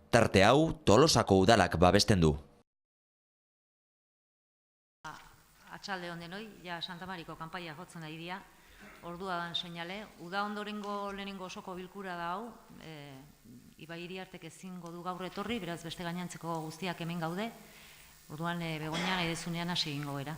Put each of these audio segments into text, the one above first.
Tarte hau Tolosako udalak babesten du. Atxalde hondenoi, ja Santa Mariko kanpaia jotzen da idia, ordua dan seinale. Uda ondorengo lehenengo osoko bilkura da hau, Ibai Iriartek ezingo du gaur etorri, beraz beste gainantzeko guztiak hemen gaude, orduan Begoña nahi dezunean hasi egingo gera.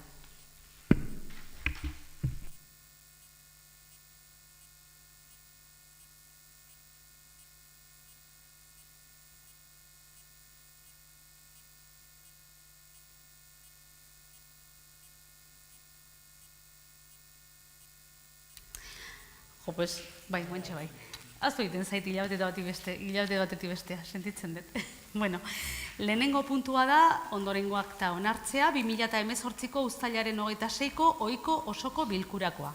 Pues, bai, montxe bai. Aztu egiten zait hilabete batetik bestea, sentitzen dut. Bueno, lehenengo puntua da, ondorengoak eta onartzea, 2018ko uztailaren 26ko ohiko osoko bilkurakoa.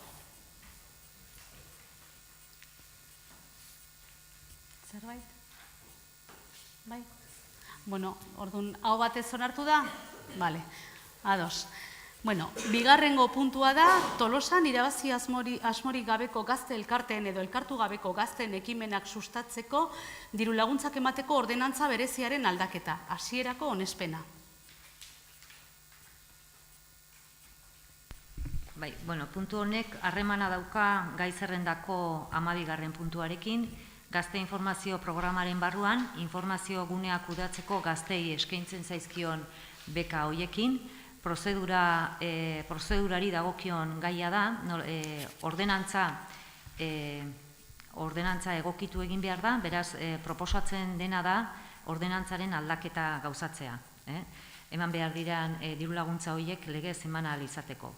Zerbait? Bai? Bueno, orduan, hau batez onartu da? Bale, ados. Bueno, bigarrengo puntua da, Tolosan irabazi asmorik gabeko gazte elkarteen edo elkartu gabeko gazteen ekimenak sustatzeko diru laguntzak emateko ordenantza bereziaren aldaketa, hasierako onespena. Bai, bueno, puntu honek harremana dauka gai zerrendako 12. puntuarekin, gazte informazio programaren barruan, informazio guneak kudeatzeko gaztei eskaintzen zaizkion beka hoiekin, prozedurari dagokion gaia da, ordenantza egokitu egin behar da, beraz, proposatzen dena da ordenantzaren aldaketa gauzatzea. Eman behar diran diru laguntza horiek legez eman ahal izateko.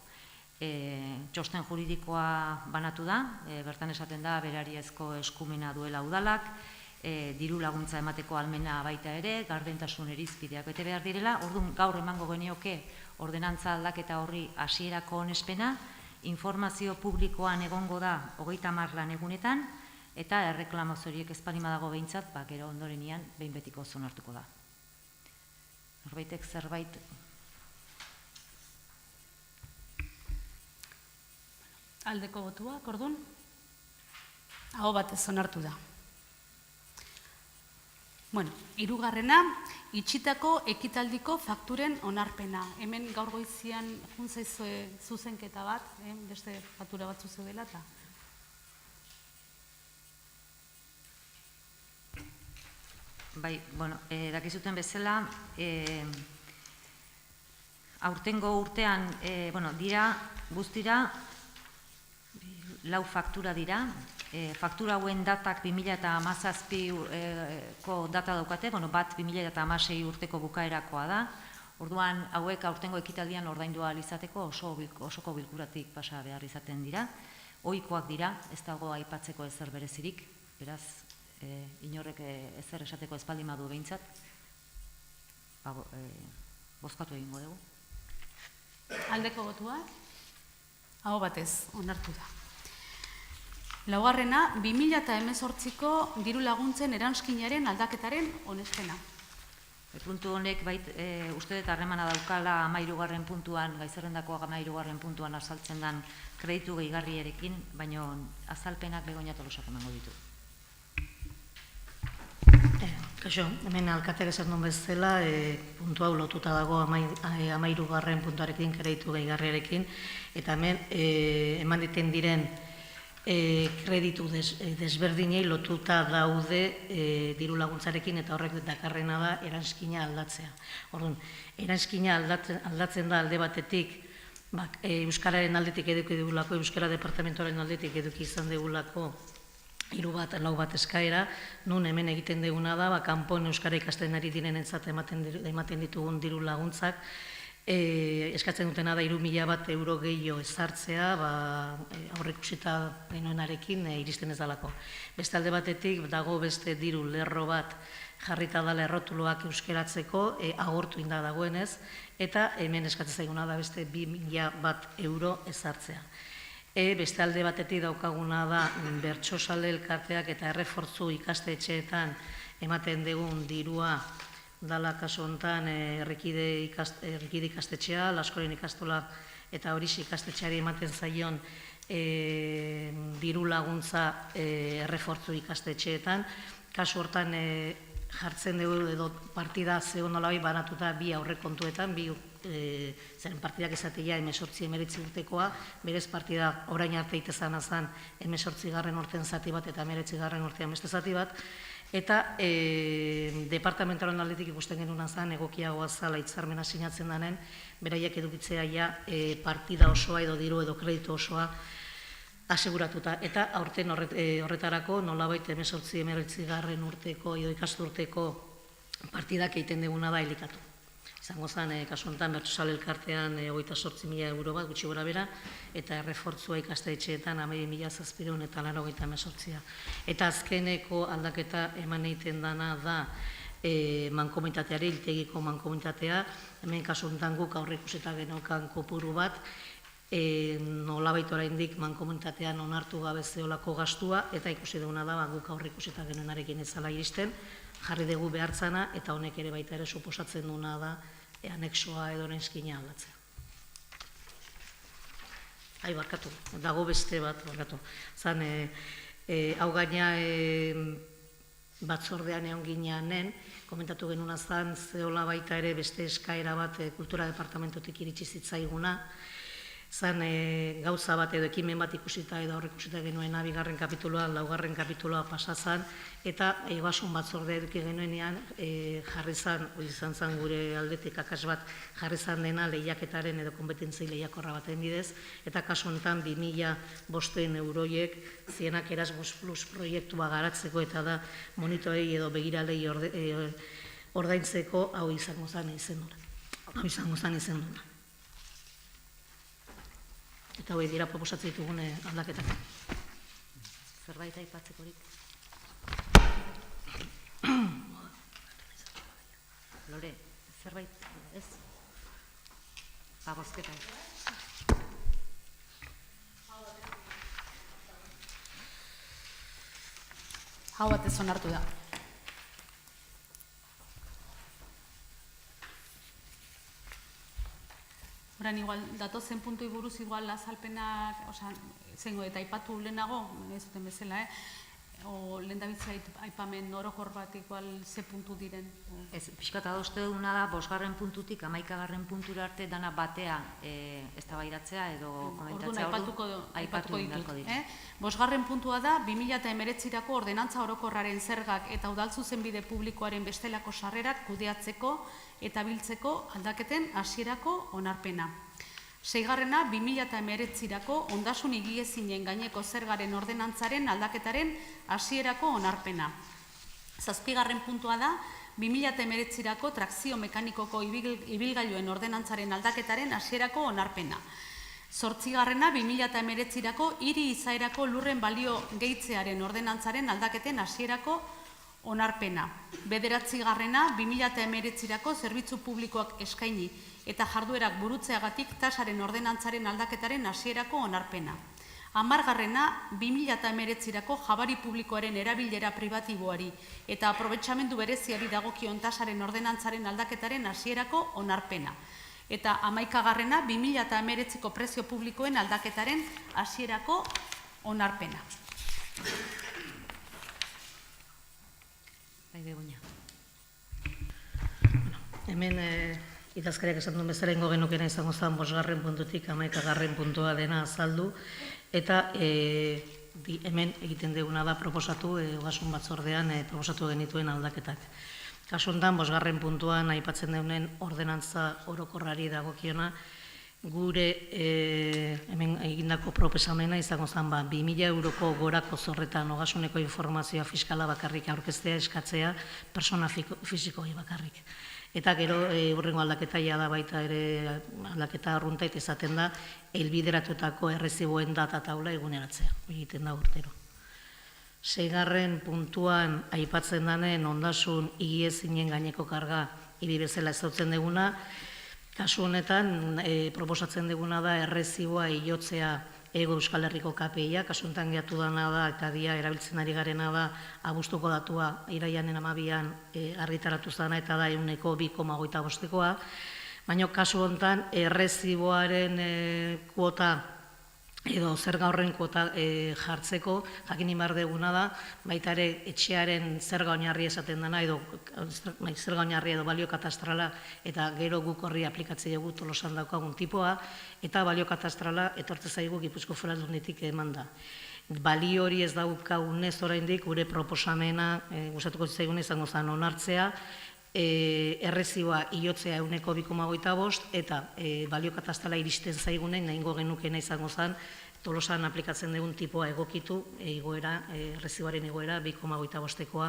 Txosten juridikoa banatu da, bertan esaten da berariazko eskumena duela udalak, diru laguntza emateko almena baita ere, gardentasun irizpideak bete behar direla, orduan gaur emango genioke ordenantza aldaketa horri hasierako onespena, informazio publikoan egongo da 30 lan egunetan, eta erreklamoz horiek ez palima dago behintzat, gero ondorenian behin betiko onartuko da. Norbaitek zerbait? Aldeko botuak, orduan? Aho batez onartu da. Bueno, hirugarrena, itxitako ekitaldiko fakturen onarpena. Hemen gaur goizian juntzaizue zuzenketa bat, beste faktura batzu zeudela eta. Bai, bueno, dakizuten bezala, aurtengo urtean, dira, guztira, 4 faktura dira, faktura hauen datak 2017ko data daukate, bat 2016 urteko bukaerakoa da, orduan hauek aurtengo ekitaldian ordaindu ahal izateko osoko bilkuratik pasa behar izaten dira, ohikoak dira, ez dago aipatzeko ezer berezirik, beraz, inorrek ezer esateko espaldin badu behintzat, bozkatu egingo dugu. Aldeko botuak, aho batez onartu da. Laugarrena, 2018ko diru laguntzen eranskinaren aldaketaren onespena. Puntu honek uste dut harremana daukala 13. puntuan, gaizerrendako 13. puntuan azaltzen den kreditu gehigarriarekin, baina azalpenak Begoña Tolosak emango ditu. Kaixo, hemen alkateak esan duen bezala, puntu hau lotuta dago 13. puntuarekin, kreditu gehigarriarekin, eta hemen eman diten diren kreditu desberdinei lotuta daude diru laguntzarekin, eta horrek dakarrena da eranskina aldatzea. Orduan, eranskina aldatzen da alde batetik, Euskararen aldetik eduki dugulako, Euskara Departamentoaren aldetik eduki izan dugulako 3 lau bat eskaera, nun hemen egiten duguna da, kanpon Euskara ikasten ari direnentzat ematen ditugun diru laguntzak, eskatzen dutena da 3.000 bat euro gehiago ezartzea, aurreikusita genuenarekin iristen ez dalako. Beste alde batetik dago beste diru lerro bat jarrita dala errotuloak euskeratzeko, agortu inda dagoenez, eta hemen eskatzen zaiguna da beste 2.000 bat euro ezartzea. Beste alde batetik daukaguna da bertsozale elkarteak eta errefortzu ikastetxeetan ematen dugun dirua dala kasu honetan Errekide ikastetxea, Laskoren ikastola eta Orixi ikastetxeari ematen zaion diru laguntza errefortzu ikastetxeetan. Kasu hortan jartzen dugu edo partida zeo nolabait banatuta bi aurrekontuetan, zeren partidak esatea 18-19 urtekoa, berez partida orain arte itezan azan 18. urtean zati bat eta 19. urtean beste zati bat, eta departamentaren aldetik ikusten genuen azan egokiagoa zala hitzarmena sinatzen denen, beraiek edukitzea ja partida osoa edo diru edo kreditu osoa aseguratuta, eta aurten horretarako nolabait 18-19 urteko edo ikasturteko partidak egiten duguna da elikatu. Izango zen, kasu honetan, Bertsozale elkartean 28.000 euro bat, gutxi gora bera, eta errefortzua ikastetxeetan 11.788. Eta azkeneko aldaketa eman egiten dana da mankomitateari, hiltegiko mankomitatea, hemen kasu honetan guk aurreikusita geneukan kopuru bat, nolabait oraindik mankomunitatean onartu gabe zeolako gastua, eta ikusi duguna da guk aurreikusita genuenarekin ez zala iristen, jarri dugu behartzana, eta honek ere baita ere suposatzen duna da anexoa edo neskina aldatzea. Barkatu, dago beste bat, barkatu. Zan, hau gaina batzordean egon gineanen, komentatu genuna zan, zeola baita ere beste eskaera bat kultura departamentotik iritsi zitzaiguna, zan gauza bat edo ekimen bat ikusita edo aurreikusita genuena 2. kapituloa, 4. kapituloa pasazan, eta egoasun batzordea eduki genuenean jarri zan, izan zan gure aldetik akas bat jarri zan dena lehiaketaren edo konpetentzei lehiakorra baten bidez, eta kasu honetan 2.500 euroiek zienak Erasmus Plus proiektua garatzeko eta da monitorei edo begiralei ordaintzeko hau izango zan izenduna. Eta hori dira proposatzen ditugun aldaketak. Zerbait aipatzekorik? Lore, zerbait, ez? Bozketa. Hau batez onartu da. Horan, igual, datozen puntui buruz, igual, azalpenak, zengo, eta aipatu lehenago, ez duten bezala, o lehen dabitza aipamen orokor bat, igual, ze puntu diren? Ez, pixkat adoste duguna da, 5. puntutik 11. puntura arte dana batea eztabaidatzea edo komentatzea aipatuko ditut. 5. puntua da, 2019-rako ordenantza orokorraren zergak eta udal zuzenbide publikoaren bestelako sarrerak kudeatzeko eta biltzeko aldaketen hasierako onarpena. 6. 2019-rako ondasun higiezinen gaineko zergaren ordenantzaren aldaketaren hasierako onarpena. 7. puntua da, 2019-rako trakzio mekanikoko ibilgailuen ordenantzaren aldaketaren hasierako onarpena. 8. 2019-rako hiri izaerako lurren balio gehitzearen ordenantzaren aldaketen hasierako onarpena. 9. 2019-rako zerbitzu publikoak eskaini eta jarduerak burutzeagatik tasaren ordenantzaren aldaketaren hasierako onarpena. 10. 2019-rako jabari publikoaren erabilera pribatiboari eta aprobetxamendu bereziari dagokion tasaren ordenantzaren aldaketaren hasierako onarpena. Eta 11. 2019-ko prezio publikoen aldaketaren hasierako onarpena. Hemen idazkariak esan duen bezala ingo genukena izango zen 5. puntutik 11. puntua dena azaldu, eta hemen egiten duguna da proposatu, ogasun batzordean proposatu genituen aldaketak. Kasu honetan, 5. puntuan aipatzen deunen ordenantza orokorrari dagokiona, gure hemen egindako proposamena izango zen 2.000 euroko gorako zorretan ogasuneko informazioa fiskala bakarrik aurkeztea eskatzea persona fisikoi bakarrik. Eta gero hurrengo aldaketaia da baita ere aldaketa arruntait izaten da helbideratutako erreziboen data taula eguneratzea, egiten da urtero. 6. puntuan aipatzen danen ondasun higiezinen gaineko karga hiri bezala ezautzen duguna, kasu honetan proposatzen duguna da erreziboa igotzea Ego Euskal Herriko KPI-a, kasu honetan gehatu dana da eta dia erabiltzen ari garena da abuztuko datua iraianen 12an argitaratu zana eta da 2,25koa, baina kasu honetan erreziboaren kuota edo zerga horren kuota jartzeko, jakin behar duguna da, baita ere etxearen zerga oinarri esaten dena, edo zerga oinarri edo balio katastrala, eta gero guk horri aplikatzea dugu Tolosan daukagun tipoa, eta balio katastrala etortze zaigu Gipuzko Foru Aldunditik eman da. Balio hori ez daukagunez oraindik gure proposamena, gustatuko zaigun izango zen onartzea, errezioa igotzea 2,25 eta balio katastrala iristen zaigunen nahingo genukena izango zen Tolosan aplikatzen dugun tipoa egokitu igoera, errezioaren igoera 2,25koa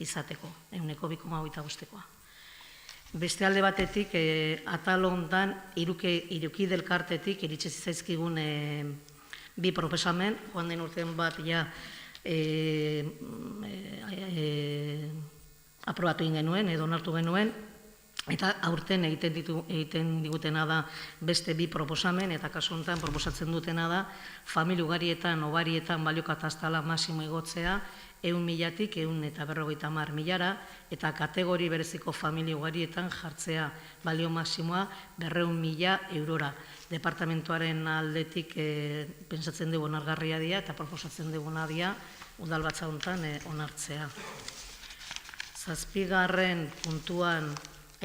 izateko, 2,25koa. Beste alde batetik, atal hontan iruki delkartetik iritsi zaizkigun bi proposamen, joan den urtean bat ja aprobatu genuen, edo onartu genuen, eta aurten egiten digutena da beste bi proposamen, eta kasu honetan proposatzen dutena da familia ugarietan, obarietan balio katastrala maximo igotzea 100.000-tik 150.000-ra, eta kategori bereziko familia ugarietan jartzea balio maximoa 200.000 eurora. Departamentuaren aldetik pentsatzen dugu onargarria dira, eta proposatzen duguna dira udalbatza honetan onartzea. 7. puntuan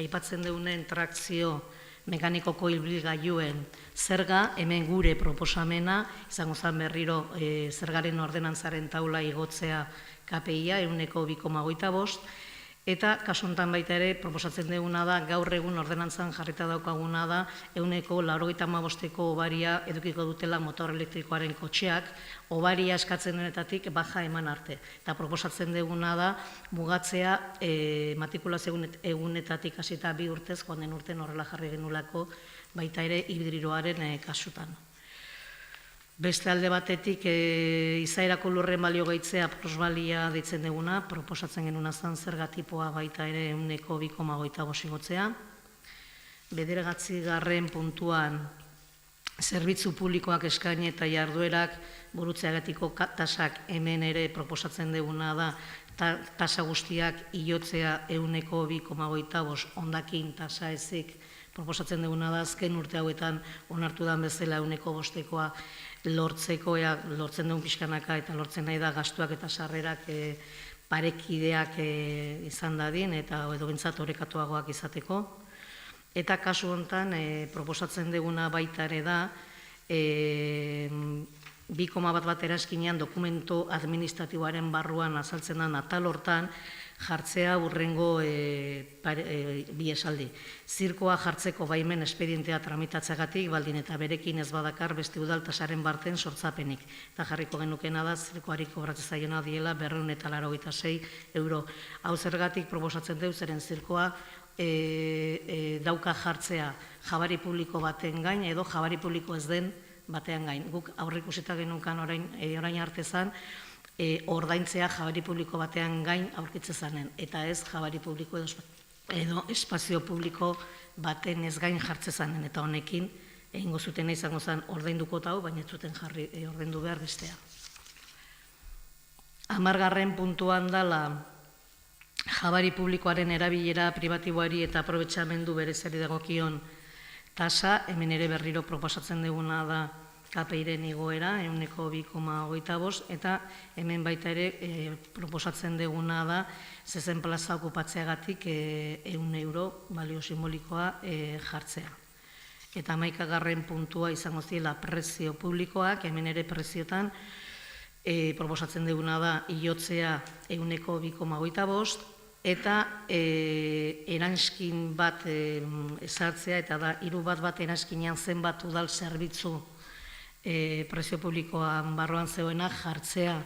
aipatzen dugunen trakzio mekanikoko ibilgailuen zerga, hemen gure proposamena, izango zen berriro zergaren ordenantzaren taula igotzea KPI-a 2,25, eta kasu honetan baita ere proposatzen duguna da, gaur egun ordenantzan jarrita daukaguna da, 195ko obaria edukiko dutela motor elektrikoaren kotxeak, obaria eskatzen denetatik baja eman arte. Eta proposatzen duguna da, mugatzea matrikulazio egunetatik hasita 2 urtez, joan den urten horrela jarri genulako baita ere hidriroaren kasutan. Beste alde batetik, izaerako lurren balio gaitzea plusbalia deitzen duguna, proposatzen genuna zen zerga tipoa baita ere 2,25 igotzea. 9. puntuan, zerbitzu publikoak eskaini eta jarduerak burutzeagatiko tasak hemen ere proposatzen duguna da, tasa guztiak igotzea 2,25 ondakin tasa ezik, proposatzen duguna da, azken urte hauetan onartu dan bezala 1,5koa lortzeko, lortzen dugun pixkanaka eta lortzen nahi da gastuak eta sarrerak parekideak izan dadin eta edo bintzat orekatuagoak izateko. Eta kasu honetan proposatzen duguna baita ere da 2,1 eraskinean dokumento administratiboaren barruan azaltzen den atal hortan jartzea urrengo bi esaldi. Zirkoa jartzeko baimen espedientea tramitatzeagatik, baldin eta berekin ez badakar beste udaltasaren barten sortzapenik. Eta jarriko genukena da, zirkoari kobratzen zaiona diela 286 euro. Hau zergatik proposatzen deu, zeren zirkoa dauka jartzea jabari publiko baten gain, edo jabari publiko ez den batean gain. Guk aurrikusita genukan orain artezan, ordaintzea jabari publiko batean gain aurkitze zanen, eta ez jabari publiko edo espazio publiko baten ez gain jartze zanen, eta honekin egingo zutena izango zen ordainduko hau, baina ez zuten jarri ordaindu behar bestea. 10. puntuan dala jabari publikoaren erabilera pribatiboari eta aprobetxamendu berezari dagokion tasa, hemen ere berriro proposatzen duguna da KPI-ren igoera, 2,25, eta hemen baita ere proposatzen duguna da, zezen plaza okupatzeagatik 100 euro balio simbolikoa jartzea. Eta 11. puntua izango zela prezio publikoak, hemen ere preziotan proposatzen duguna da igotzea 2,25, eta eranskin bat ezartzea, eta da 3 bat eranskinean zenbat udal zerbitzu prezio publikoan barruan zegoena jartzea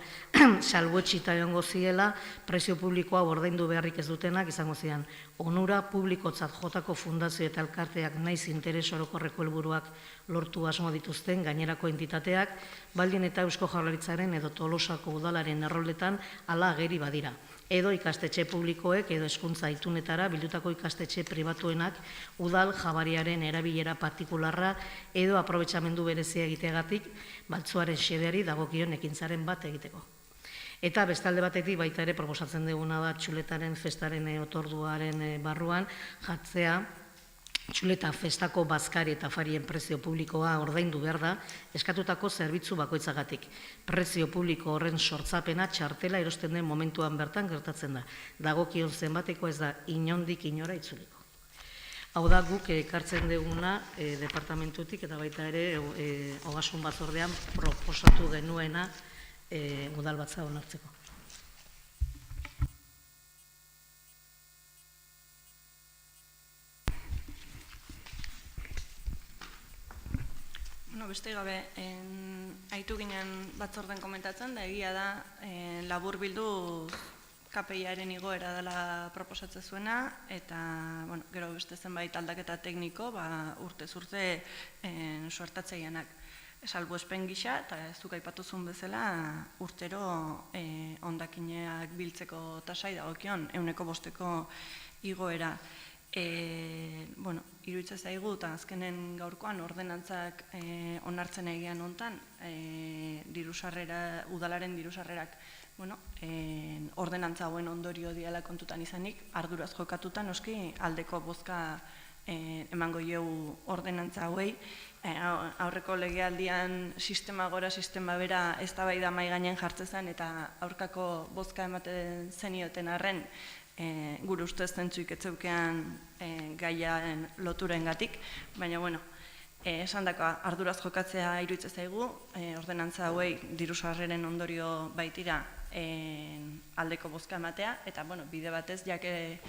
salbuetsita egongo ziela, prezio publikoa ordaindu beharrik ez dutenak izango zian. Onura publikotzat jotako fundazio eta elkarteak naiz interes orokorreko helburuak lortu asmo dituzten gainerako entitateak, baldin eta Eusko Jaurlaritzaren edo Tolosako udalaren erroldetan hala ageri badira. Edo ikastetxe publikoek edo hezkuntza itunetara bildutako ikastetxe pribatuenak udal jabariaren erabilera partikularra edo aprobetxamendu berezia egiteagatik baltzuaren xedeari dagokion ekintzaren bat egiteko. Eta bestalde batetik baita ere proposatzen duguna da txuletaren festaren otorduaren barruan jartzea txuleta festako bazkari eta afarien prezio publikoa ordaindu behar da, eskatutako zerbitzu bakoitzagatik. Prezio publiko horren sortzapena txartela erosten den momentuan bertan gertatzen da. Dagokion zenbateko ez da inondik inora itzuliko. Hau da guk ekartzen duguna departamentutik eta baita ere ogasun batzordean proposatu genuena udalbatza onartzeko. Beste gabe, haitu ginen batzorden komentatzen, da egia da labur bildu KPI-aren igoera dela proposatzen zuena, eta gero beste zenbait aldaketa tekniko urtez urte suertatzeianak. Salbuespen gisa, eta ez duk aipatuzun bezala, urtero hondakineak biltzeko tasai dagokion 105% igoera. Iruditzen zaigu eta azkenen gaurkoan ordenantzak onartzen egian hontan udalaren dirusarrerak ordenantza hauen ondorio diala kontutan izanik, arduraz jokatuta noski aldeko bozka emango jogu ordenantza hauei. Aurreko legealdian sistema gora, sistema bera eztabaida mahai gainen jartzen zen eta aurkako bozka ematen zenioten arren gure ustez zentzuik etzeukean gaiaren loturengatik, baina esan dako arduraz jokatzea iruditzen zaigu, ordenantza hauei dirusarreren ondorio baitira aldeko bozka ematea, eta bide batez, jake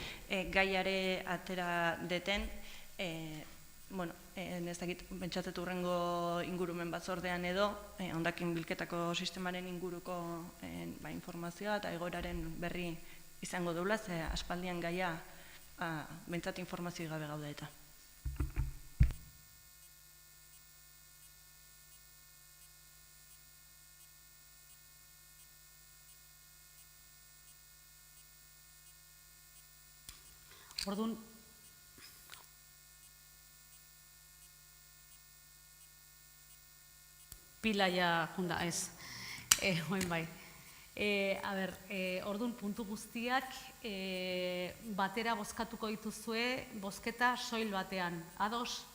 gaiare atera deten, ez dakit, bentsatzetu hurrengo ingurumen batzordean edo, hondakin bilketako sistemaren inguruko informazioa eta egoeraren berri izango deula, ze aspaldian gaia bentsat informazio gabe gaude eta. Orduan, pila ja junda ez, hoen bai. Orduan puntu guztiak batera bozkatuko dituzue, bozketa soil batean. Ados,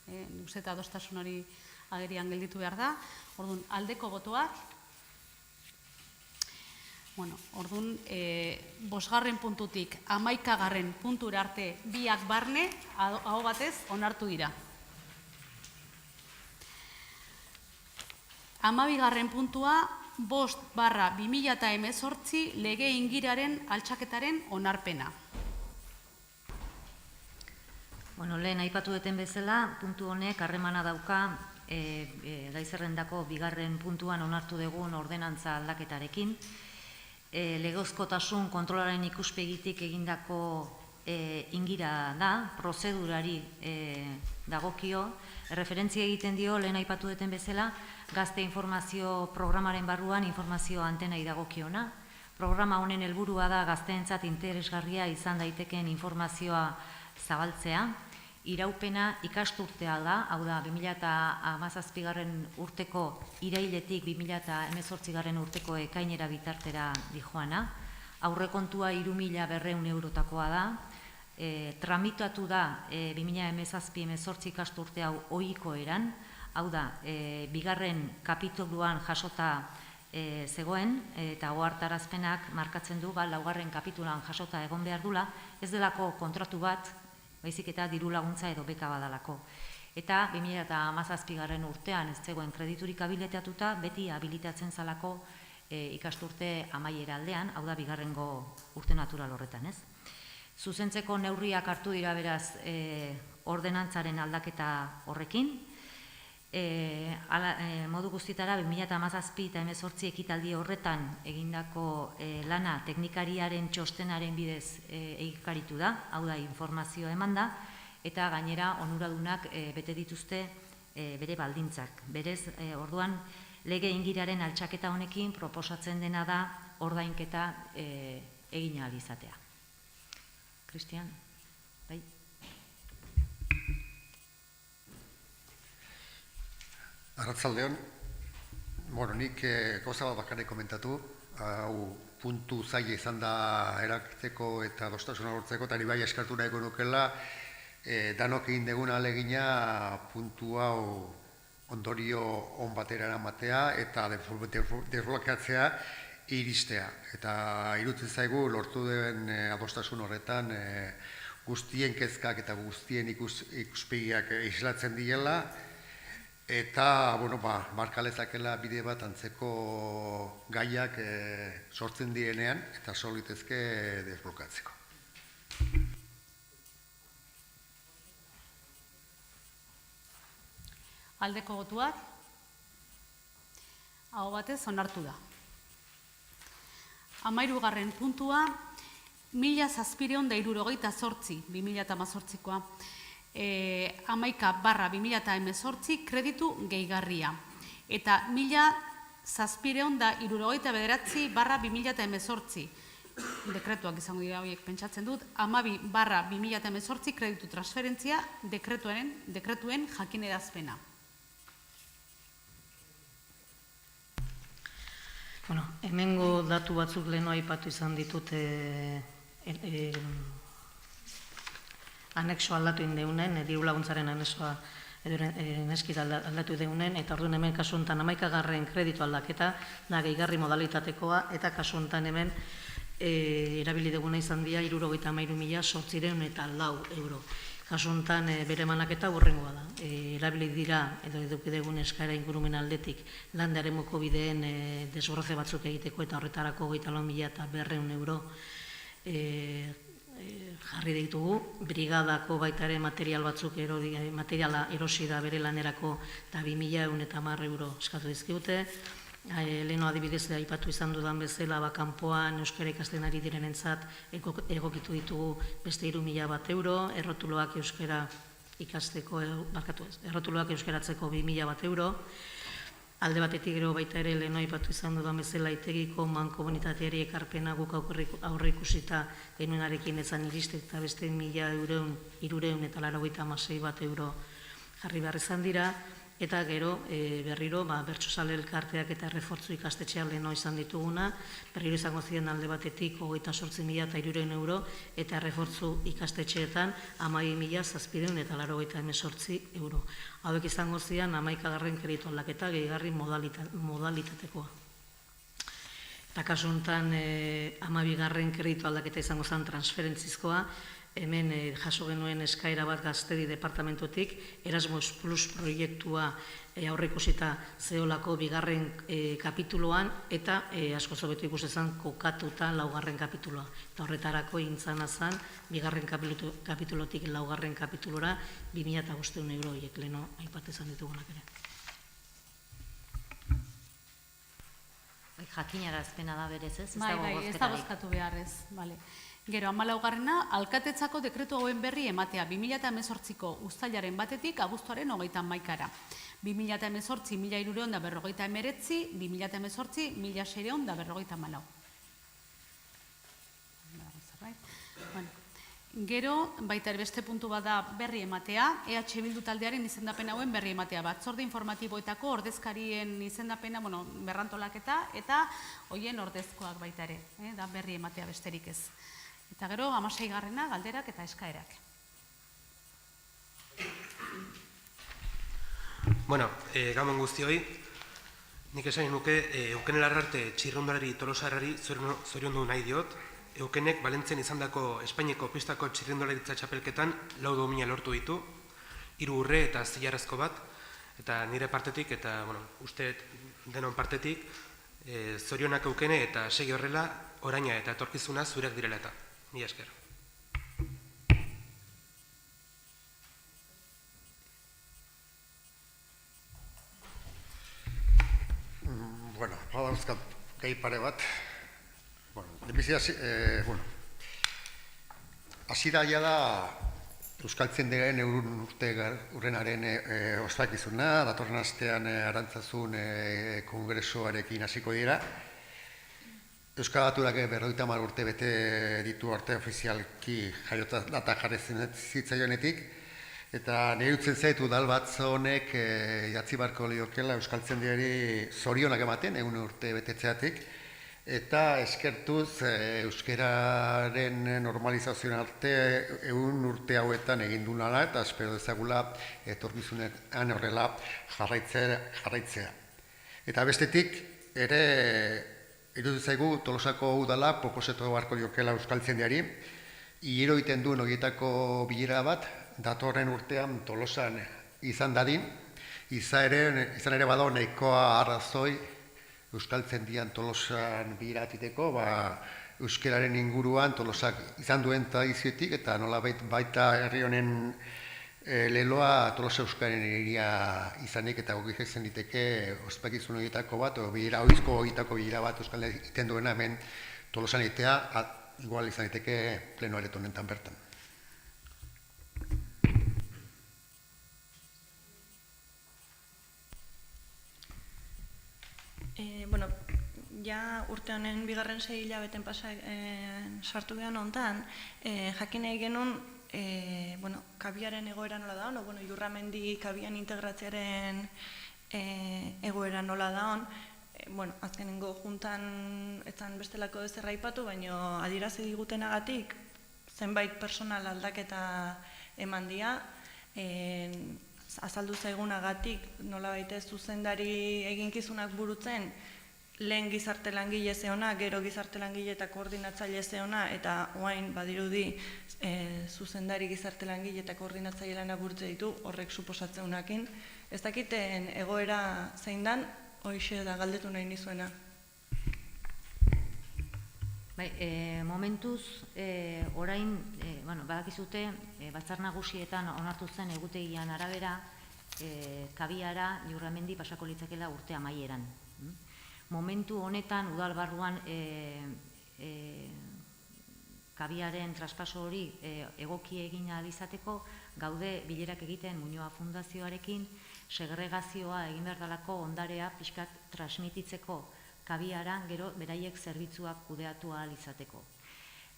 nik uste eta adostasun hori agerian gelditu behar da. Orduan, aldeko botoak. Orduan, 5. puntutik 11. puntura arte biak barne, aho batez, onartu dira. 12. puntua, 5/2018 lege ingiraren altxaketaren onarpena. Lehen aipatu duten bezala, puntu honek harremana dauka gai zerrendako 2. puntuan onartu dugun ordenantza aldaketarekin. Legezkotasun kontrolaren ikuspegitik egindako ingira da, prozedurari dagokio, referentzia egiten dio, lehen aipatu duten bezala, gazte informazio programaren barruan informazio antenai dagokiona. Programa honen helburua da gazteentzat interesgarria izan daiteken informazioa zabaltzea. Iraupena ikasturtea da, hau da 2017 urteko irailetik 2018 urteko ekainera bitartera dijoana. Aurrekontua 3.200 eurotakoa da. Tramitatu da 2017-18 ikasturte hau ohiko eran, hau da, 2. kapituluan jasota zegoen, eta ohartarazpenak markatzen du, 4. kapituluan jasota egon behar dula, ez delako kontratu bat, baizik eta diru laguntza edo beka badalako. Eta 2017 urtean ez zegoen krediturik habilitatuta, beti habilitatzen zalako ikasturte amaiera aldean, hau da 2. urte natural horretan, ez? Zuzentzeko neurriak hartu dira beraz ordenantzaren aldaketa horrekin. Modu guztietara 2017 eta 2018 ekitaldi horretan egindako lana teknikariaren txostenaren bidez egikaritu da, hau da informazioa eman da, eta gainera onuradunak bete dituzte bere baldintzak. Berez, orduan, lege ingiraren altxaketa honekin proposatzen dena da ordainketa egin ahal izatea. Cristian, bai? Arratzaldeon, nik gauza bat bakarrik komentatu, hau puntu zaila izan da erakteko eta dostasuna lortzeko, eta bai eskartu nahiko nukela danok egin deguna alegina puntu hau ondorio on batera eramatea eta desblokeatzea iristea. Eta iruditzen zaigu lortu den adostasun horretan guztien kezkak eta guztien ikuspegiak islatzen direla eta, marka lezakela bide bat antzeko gaiak sortzen direnean eta solitezke desblokatzeko. Aldeko botuak, aho batez onartu da. 13. puntua, 1768, 2018koa, 11/2018 kreditu gehigarria. Eta 1769/2018 dekretuak izango dira horiek pentsatzen dut, 12/2018 kreditu transferentzia dekretuen jakinerazpena. Hemengo datu batzuk leheno aipatu izan ditut anexo aldatu indeunen, diru laguntzaren anexoa neskita aldatu deunen, eta orduan hemen kasu honetan 11. kreditu aldaketa, da gehigarri modalitatekoa, eta kasu honetan hemen erabili duguna izan dira 73.804 euro. Kasu honetan bere emanaketa hurrengoa da. Erabili dira, edo eduki dugun eskaera ingurumen aldetik, landa eremuko bideen desbroze batzuk egiteko eta horretarako 24.200 euro jarri ditugu. Brigadako baita ere material batzuk materiala erosi da bere lanerako eta 2.110 euro eskatu dizkiute. Leheno adibidez aipatu izan dudan bezala, kanpoan euskara ikasten ari direnentzat egokitu ditugu beste 3.000 bat euro, errotuloak euskara ikasteko, errotuloak euskaratzeko 2.000 bat euro. Alde batetik gero baita ere leheno aipatu izan dudan bezala itegiko mankomunitateari ekarpena guk aurre ikusita genuenarekin ezan iriste eta beste 1.396 bat euro jarri behar izan dira. Eta gero, berriro, bertsozale elkarteak eta errefortzu ikastetxeak leheno izan dituguna, berriro izango ziren alde batetik 28.300 euro, eta errefortzu ikastetxeetan 12.798 euro. Hauek izango ziren 11. kreditu aldaketa gehigarri modalitatekoa. Eta kasu honetan 12. kreditu aldaketa izango zen transferentzizkoa, hemen jaso genuen eskaera bat Gaztedi departamentotik, Erasmus Plus proiektua aurreikusita zeolako 2. kapituloan, eta asko zobetu ikustezan kokatuta 4. kapituloa. Eta horretarako intzana zen, 2. kapitulotik 4. kapitulora 2.500 euro horiek leheno aipatezan ditugunak ere. Jakinarazpena da berez, ez? Bai, ez da bozkatu beharrez, bale. Gero, 14. alkatetzako dekretu hauen berri ematea 2018ko uztailaren batetik abuztuaren 31-ra. 2018 1.349, 2018 1.654. Gero, baita beste puntu bat da berri ematea, EH Bildu taldearen izendapen hauen berri ematea. Batzorde informatiboetako ordezkarien izendapena, berrantolaketa eta hoien ordezkoak baita ere, da berri ematea besterik ez. Eta gero, 16. galderak eta eskaerak. Gabon guztioi, nik esain nuke, Eukene Larrarte txirrindulari Tolosarrari zoriondu nahi diot. Eukenek Valentzien izandako Espainiako pistako txirrindularitza txapelketan 4 domina lortu ditu, 3 urre eta zilarrezko bat, eta nire partetik, eta uste denon partetik, zorionak Eukene eta segi horrela, oraina eta etorkizuna zureak direla eta. Mila esker. Badauzkat gai pare bat. Hasira da Euskaltzen diren urrenaren ospakizuna, datorren astean Arantzazun kongresoarekin hasiko dira. Euskal Baturak 50 urte bete ditu arte ofizialki jaiotza data jarri zitzaionetik, eta nire utzen zait udalbatz honek idatzi barko liokela Euskaltzaindiari zorionak ematen 100 urte betetzeatik, eta eskertuz euskeraren normalizazioen arte 100 urte hauetan egin du lana eta espero dezagula etorkizunean horrela jarraitzea. Eta bestetik ere iruditzen zaigu Tolosako udala proposatu beharko diokela euskaltzaindiari, hilero egiten duen horietako bilera bat datorren urtean Tolosan izan dadin, izan ere badago nahikoa arrazoi euskaltzaindian Tolosan bilera atiteko, euskararen inguruan Tolosak izan duen tradiziotik eta nola baita herri honen leloa Tolosa euskararen egiria izanik eta gogi zen diteke ospakizun horietako bat, ohizko horietako bilera bat euskal egiten duena hemen Tolosan egitea, igual izan diteke pleno areto honetan bertan. Bueno, ja urte honen bigarren 6 hilabeten sartu gehan hontan, jakin nahi genuen, kabiaren egoera nola da hon, Jurramendi kabian integratzearen egoera nola da hon, azkenengo juntan etzan bestelako ezer aipatu, baina adierazi digutenagatik zenbait personal aldaketa eman dira, azaldu zaigunagatik nola baita zuzendari eginkizunak burutzen, lehen gizarte langile zeona, gero gizarte langile eta koordinatzaile zeona, eta oain badirudi zuzendari gizarte langile eta koordinatzaile lana burutze ditu, horrek suposatzeunakin. Ez dakiten egoera zein dan, hoxe da galdetu nahi nizuena. Momentuz, orain, badakizute, batzar nagusietan onartu zen egutegian arabera, kabiara Jurramendi pasako litzakela urte amaieran. Momentu honetan, udal barruan kabiaren traspaso hori egoki egin ahal izateko, gaude bilerak egiten Muñoa Fundazioarekin, segregazioa egin behar dalako ondarea pixkat transmititzeko kabiara, gero beraiek zerbitzuak kudeatu ahal izateko.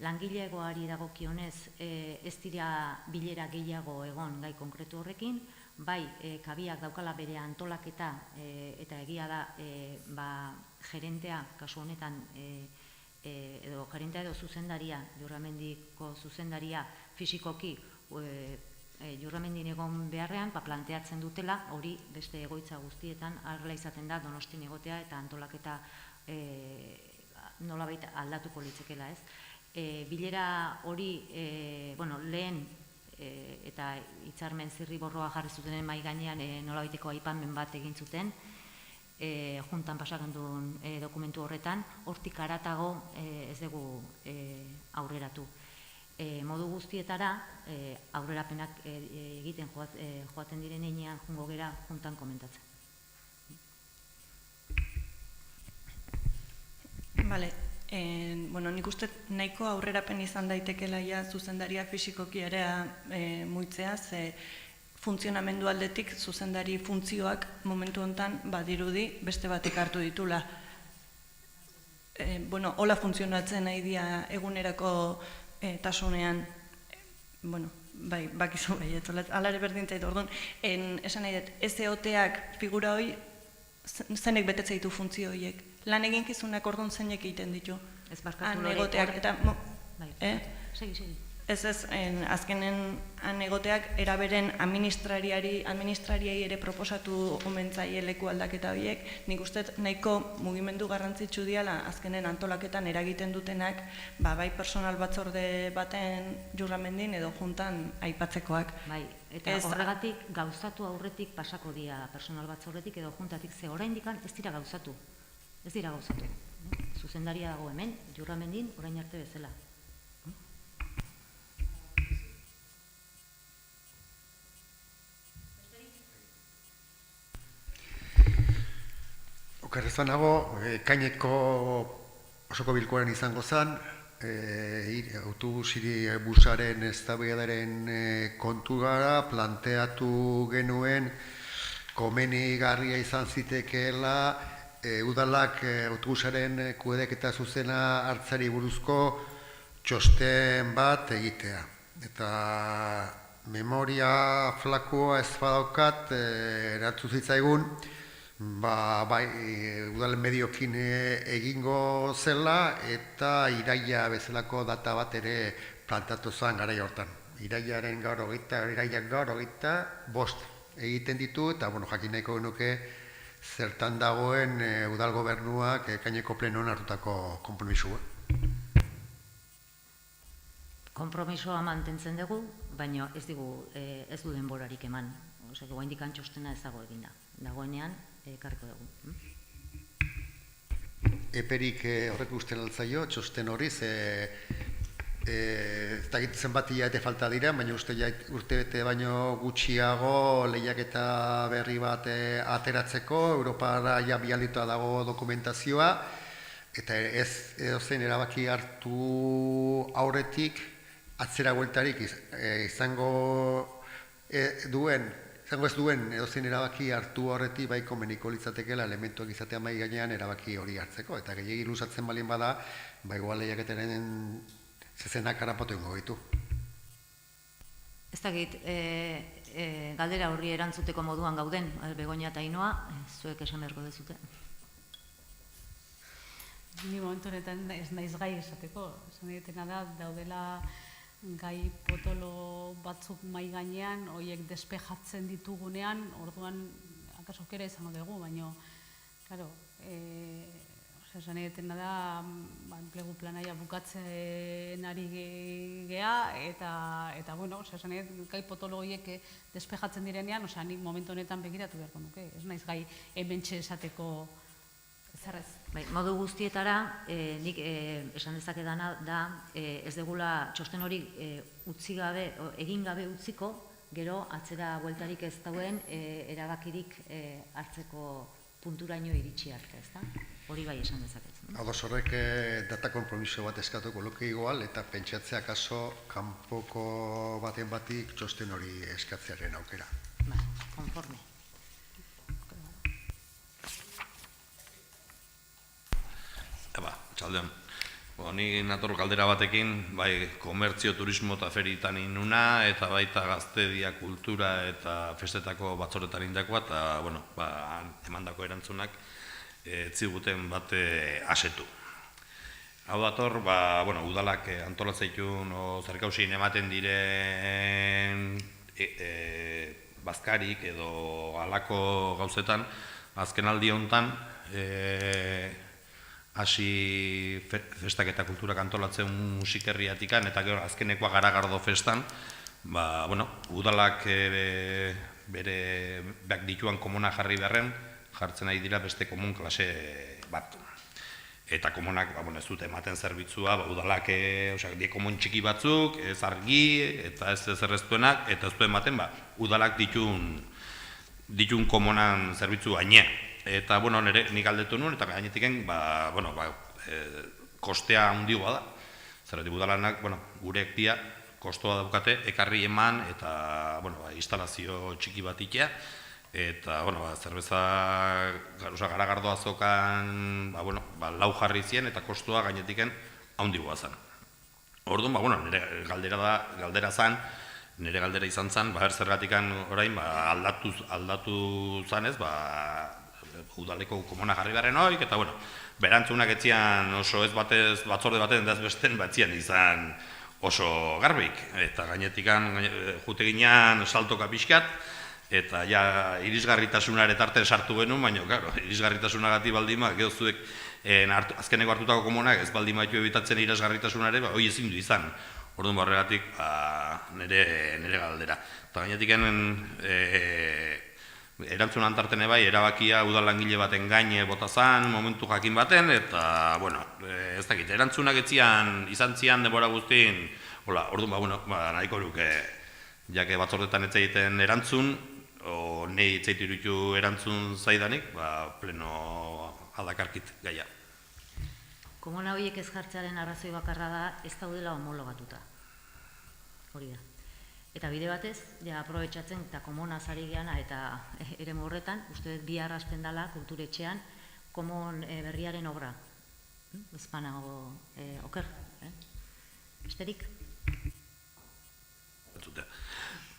Langilegoari dagokionez ez dira bilera gehiago egon gai konkretu horrekin, bai kabiak daukala bere antolaketa eta egia da gerentea, kasu honetan, edo gerentea edo zuzendaria, Jurramendiko zuzendaria fisikoki Jurramendin egon beharrean, planteatzen dutela, hori beste egoitza guztietan arrela izaten da Donostin egotea eta antolaketa nolabait aldatuko litzekela, ez? Bilera hori, lehen eta hitzarmen zirriborroa jarri zutenen mahai gainean nolabaiteko aipamen bat egin zuten, juntan pasatzen duen dokumentu horretan, hortik haratago ez dugu aurreratu. Modu guztietara, aurrerapenak egiten joaten diren heinean jungo gera juntan komentatzen. Bale, nik uste nahiko aurrerapen izan daitekela ja zuzendaria fisikoki ere muitzea, ze funtzionamendu aldetik zuzendari funtzioak momentu honetan badirudi beste batek hartu ditula. Hola funtzionatzen nahi dia egunerako tasunean, bai, bakizu baiet, alare berdintzait, orduan, esan nahi dut, SOT-ak figura hori zenek betetze ditu funtzio horiek. Lan eginkizunak orduan zeinek egiten ditu. Ez barkatu lore. Egoteak, eta... Segi. Ez, azkenen egoteak eraberen administrariai ere proposatu omentzaile leku aldaketa horiek, nik uste nahiko mugimendu garrantzitsu diala azkenen antolaketan eragiten dutenak, bai personal batzorde baten Jurramendin edo juntan aipatzekoak. Bai, eta horregatik gauzatu aurretik pasako dira personal batzordetik edo juntatik, ze oraindik ez dira gauzatu. Ez dira gauzatu. Zuzendaria dago hemen, Jurramendin, orain arte bezala. Okerrezan nago, kaineko osoko bilkuaren izango zen, autobusiri busaren eztabaidaren kontu gara, planteatu genuen komenigarria izan zitekeela udalak autobusaren kudeaketa zuzena hartzari buruzko txosten bat egitea. Eta memoria flakoa ez badaukat erantzun zitzaigun, Bai, udalen mediokin egingo zela eta iraila bezalako data bat ere plantatu zen garai hortan. Irailak gaur hogeita bost egiten ditu eta jakin nahiko genuke zertan dagoen udal gobernuak ekaineko plenoan hartutako konpromisua. Konpromisoa mantentzen dugu, baina ez du denborarik eman. Osea, oraindik txostena ez dago eginda. Dagoenean ekarriko dugu. Eperik horrek usten altzaio, txosten hori, ez dakit zenbat hilabete falta dira, baina urtebete baino gutxiago lehiaketa berri bat ateratzeko, Europara ja bialditua dago dokumentazioa, eta ez edozein erabaki hartu aurretik, atzera bueltarik izango ez duen edozein erabaki hartu horretik bai komeniko litzatekeela elementuak izatea mai gainean erabaki hori hartzeko. Eta gehiagi luzatzen balien bada, igual lehiaketaren zezenak harapatu ingo ditu. Ez dakit, galdera horri erantzuteko moduan gauden, Begoña eta Ainoa, zuek esan beharko dezute. Ni momentu honetan ez naiz gai esateko. Esan egitena da, daudela gai potolo batzuk mai gainean, horiek despejatzen ditugunean, orduan akaso kere izango dugu, baina, claro, esan egitena da, enplegu planaia bukatzen ari gea, eta bueno, esan egitena gai potolo horiek despejatzen direnean, nik momentu honetan begiratu beharko nuke, ez naiz gai hementxe esateko zerrez. Modu guztietara, nik esan dezakedana da, ez degula txosten hori egin gabe utziko, gero atzera bueltarik ez dauen erabakirik hartzeko punturaino iritsi arte, ezta? Hori bai esan dezaket. Ados horrek data konpromiso bat eskatuko luke igual, eta pentsatzea kaso kanpoko baten batik txosten hori eskatzearen aukera. Konforme. Txaldeon. Ni nator galdera batekin, bai, komertzio, turismo eta feritan inuna, eta baita gaztedia, kultura eta festetako batzorretan indakoa, eta, bueno, emandako erantzunak etziguten bate asetu. Hau dator, udalak antolatzeitun zerkausien ematen diren bazkarik edo halako gauzetan, azken aldi honetan, hasi festak eta kulturak antolatzen musikerriatikan, eta gero azkenekoa Garagardo festan, udalak bere beak dituan komuna jarri beharren, jartzen nahi dira beste komun klase bat. Eta komunak ez dute ematen zerbitzua, udalak die komun txiki batzuk, ez argi, eta ez zerreztuenak, eta ez du ematen udalak ditun komunan zerbitzu gainea. Eta, nik aldetu nuen, eta gainetiken, kostea handigoa da. Zerretik udalanak, gurek dia, kostoa daukate, ekarri eman, eta, instalazio txiki bat itea. Eta, zerbeza, Garagardo azokan, lau jarri zien, eta kostoa gainetiken handigoa zen. Orduan, nire galdera zen, nire galdera izan zen, zergatikan orain, aldatu zanez, udaleko komuna jarri beharren hoik, eta berantzunak etzian oso ez batez, batzorde baten ez besten, batzian izan oso garbik. Eta gainetikan jute ginean saltoka pixkat, eta ja irisgarritasunare tarten sartu genuen, baina, irisgarritasunagatik baldima, geho zuek azkeneko hartutako komunak ez baldima ditu ebitatzen irisgarritasunare, hoi ezin du izan. Orduan horregatik nire galdera. Eta gainetikan erantzun antartene bai, erabakia udal langile baten gaine botazan, momentu jakin baten, eta, ez dakit, erantzunak izan zian denbora guztien, orduan, nahiko luke, jake batzordetan ez egiten erantzun, o nahi ez egiten erantzun zaidanik, pleno aldakarkit gaia. Komuna horiek ez jartzearen arrazoi bakarra da, ez daudela homologatuta. Hori da. Eta bide batez, aprobetxatzen eta komuna zari geana eta eremu horretan, uste dut bihar hasten dela kulturetxean komun berriaren obra. Ezpanago oker. Besterik?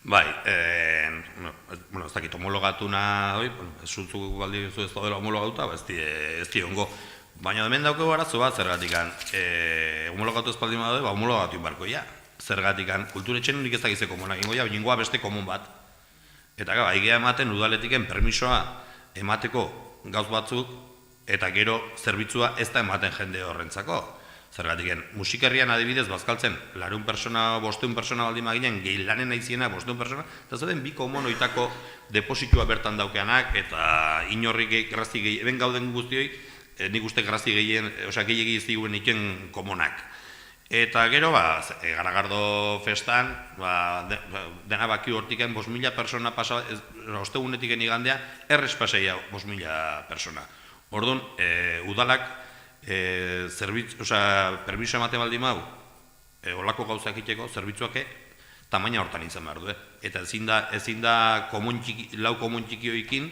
Bai, bueno, ez dakit homologatuna, zutzu baldi zu ez daudela homologatuta, ez di ongo. Baina hemen daukego arazo bat zergatikan, homologatu ez baldin badaude, homologatu inbarko, ja. Zergatikan, kulturetxen nik ez dakize komunak ingo, ja, bingoa beste komun bat. Eta gara, aigea ematen udaletiken permisoa emateko gauz batzuk, eta gero zerbitzua ez da ematen jende horrentzako. Zergatiken, musikerrian adibidez bazkaltzen, 200 persona, 500 persona baldin maginen, gehi lanen aiziena 500 persona, eta zaten bi komonoitako depositua bertan daukeanak, eta inorrik grazti gehi, eben gauden guztioi, nik uste grazti gehien, osea, gehiagi ez diguen iken komonak. Eta gero, Garagardo festan, dena baki hortiken 5.000 persona pasa, ostegunetik igandea, errez pasaia 5.000 persona. Orduan, udalak, permiso emate baldin mau, olako gauzak iteko, zerbitzuak tamaina hortan izan behar du. Eta ezin da lau komun txikioekin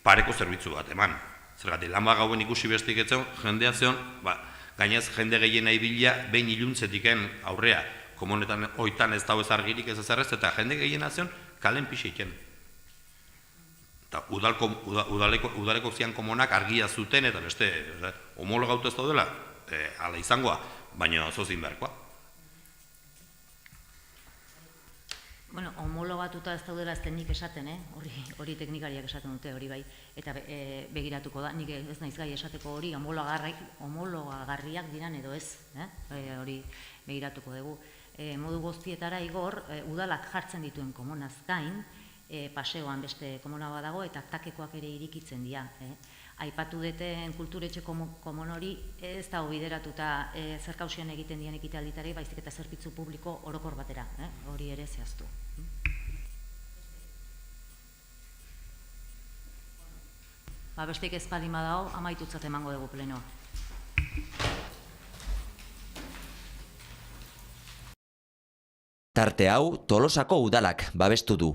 pareko zerbitzu bat eman. Zergatik, lan gauen ikusi bestik etzen, jendea zion, gainez jende gehien nahi bila, behin iluntzetiken aurrea, komunetan oitan ez dago ez argirik ez ezarrez, eta jende gehien zion, kalen pixeiken. Eta udaleko zian komunak argia zuten, eta beste, homologautu ez daudela, ala izangoa, baina zozin beharkoa. Bueno, homologatuta ez daudela ez nik esaten, hori teknikariak esaten dute, hori bai, eta begiratuko da, nik ez naiz gai esateko hori homologagarriak diran edo ez, hori begiratuko dugu. Modu guztietara igor, udalak jartzen dituen komunaz gain, paseoan beste komuna bat dago, eta takekoak ere irikitzen dira. Aipatu deten kulturetxe komun hori ez dago bideratuta zerkausian egiten dian ekitalditari, baizik eta zerbitzu publiko orokor batera, hori ere zehaztu. Besteik ez baldin badago, amaitutzat emango dugu plenoa. Tarte hau Tolosako udalak babestu du.